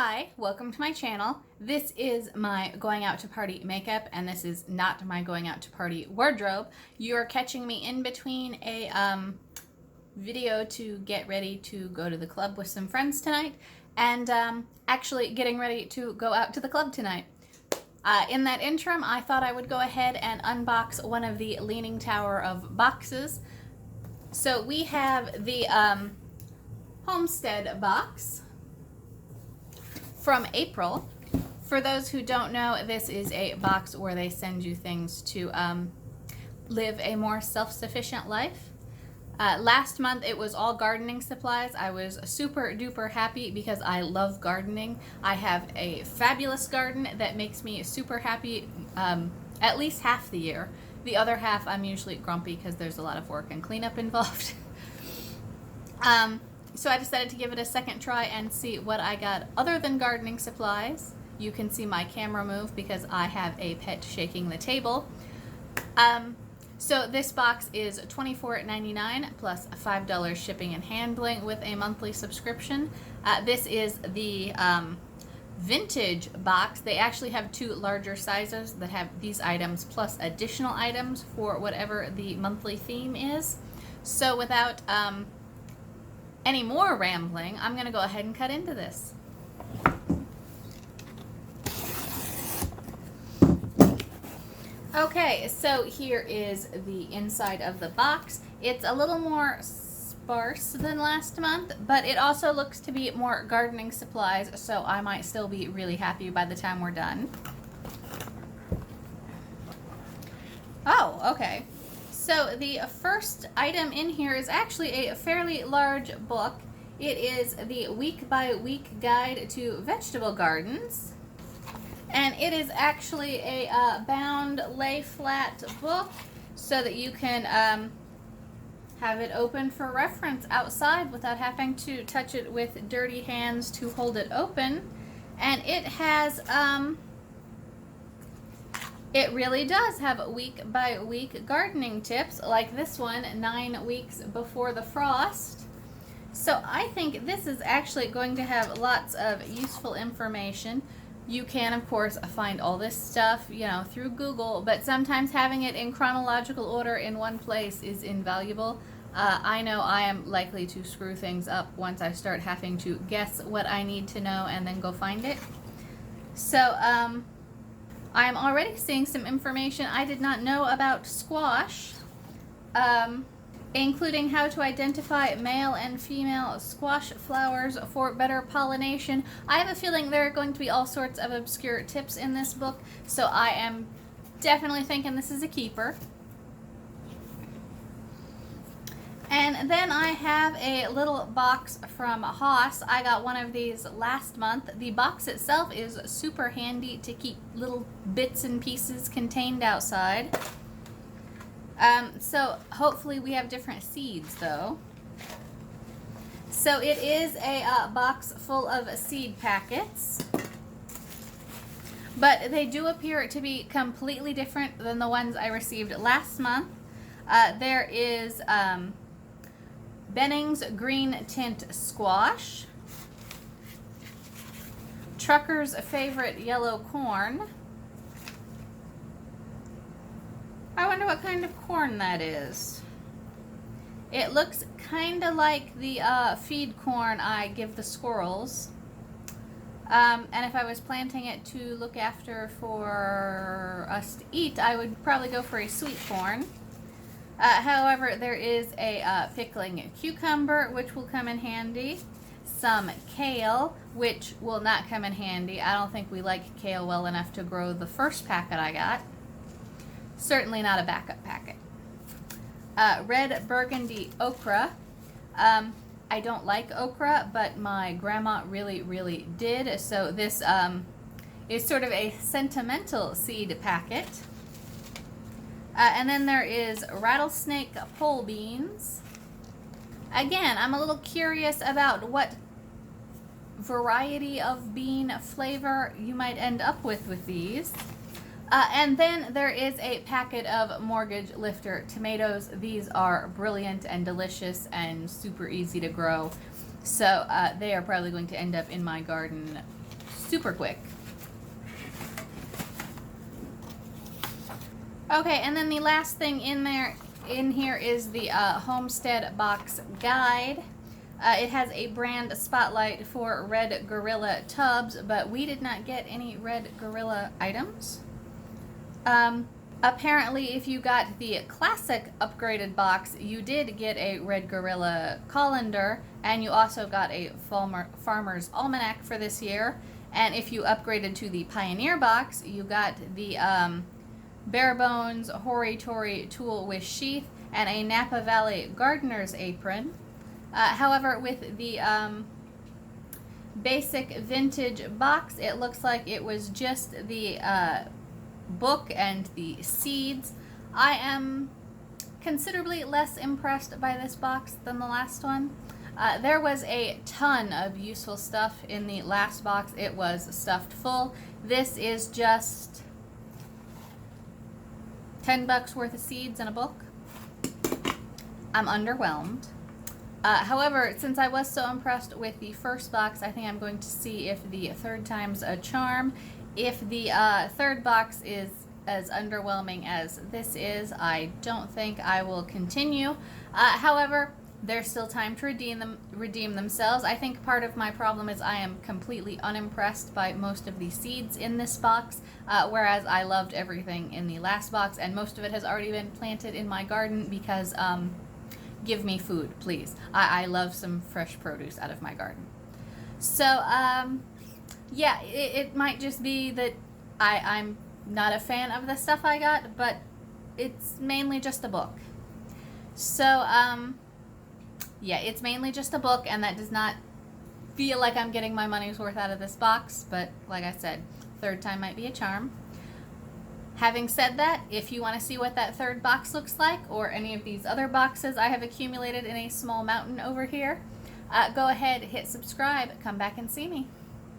Hi, welcome to my channel. This is my going out to party makeup, and this is not my going out to party wardrobe. You're catching me in between a video to get ready to go to the club with some friends tonight, and actually getting ready to go out to the club tonight. In that interim, I thought I would go ahead and unbox one of the Leaning Tower of boxes. So we have the Homestead box from April. For those who don't know, this is a box where they send you things to live a more self-sufficient life. Last month it was all gardening supplies. I was super duper happy because I love gardening. I have a fabulous garden that makes me super happy at least half the year. The other half I'm usually grumpy because there's a lot of work and cleanup involved. So I decided to give it a second try and see what I got other than gardening supplies. You can see my camera move because I have a pet shaking the table. So this box is $24.99 plus $5 shipping and handling with a monthly subscription. This is the vintage box. They actually have two larger sizes that have these items plus additional items for whatever the monthly theme is. So without any more rambling, I'm going to go ahead and cut into this. Okay, so here is the inside of the box. It's a little more sparse than last month, but it also looks to be more gardening supplies, so I might still be really happy by the time we're done. Oh, okay. So the first item in here is actually a fairly large book. It is the week by week guide to vegetable gardens. And it is actually a bound lay flat book so that you can have it open for reference outside without having to touch it with dirty hands to hold it open. And it has it really does have week by week gardening tips, like this one, 9 weeks before the frost. So I think this is actually going to have lots of useful information. You can, of course, find all this stuff, through Google, but sometimes having it in chronological order in one place is invaluable. I know I am likely to screw things up once I start having to guess what I need to know and then go find it. So, I'm already seeing some information I did not know about squash, including how to identify male and female squash flowers for better pollination. I have a feeling there are going to be all sorts of obscure tips in this book, so I am definitely thinking this is a keeper. And then I have a little box from Haas. I got one of these last month. The box itself is super handy to keep little bits and pieces contained outside. So hopefully we have different seeds though. So it is a box full of seed packets. But they do appear to be completely different than the ones I received last month. There is Benning's Green Tint Squash, Trucker's Favorite Yellow Corn. I wonder what kind of corn that is. It looks kind of like the feed corn I give the squirrels. And if I was planting it to look after for us to eat, I would probably go for a sweet corn. However, there is a pickling cucumber, which will come in handy. Some kale, which will not come in handy. I don't think we like kale well enough to grow the first packet I got. Certainly not a backup packet. Red burgundy okra. I don't like okra, but my grandma really, really did. So this is sort of a sentimental seed packet. And then there is rattlesnake pole beans. Again, I'm a little curious about what variety of bean flavor you might end up with these. And then there is a packet of Mortgage Lifter tomatoes. These are brilliant and delicious and super easy to grow. So they are probably going to end up in my garden super quick. Okay, and then the last thing in here is the Homestead box guide. It has a brand spotlight for Red Gorilla tubs, but we did not get any Red Gorilla items. Apparently, if you got the classic upgraded box, you did get a Red Gorilla colander, and you also got a Farmer's Almanac for this year. And if you upgraded to the Pioneer box, you got the Bare Bones Hori Tori tool with sheath and a Napa Valley gardener's apron. However, with the basic vintage box, it looks like it was just the book and the seeds. I am considerably less impressed by this box than the last one. There was a ton of useful stuff in the last box. It was stuffed full. This is just $10 worth of seeds and a book. I'm underwhelmed. However, since I was so impressed with the first box, I think I'm going to see if the third time's a charm. If the third box is as underwhelming as this is, I don't think I will continue. However, there's still time to redeem themselves. I think part of my problem is I am completely unimpressed by most of the seeds in this box, whereas I loved everything in the last box, and most of it has already been planted in my garden because give me food, please. I love some fresh produce out of my garden. So, yeah, it might just be that I'm not a fan of the stuff I got, but it's mainly just a book. So, yeah, it's mainly just a book, and that does not feel like I'm getting my money's worth out of this box, but like I said, third time might be a charm. Having said that, if you want to see what that third box looks like, or any of these other boxes I have accumulated in a small mountain over here, go ahead, hit subscribe, come back and see me.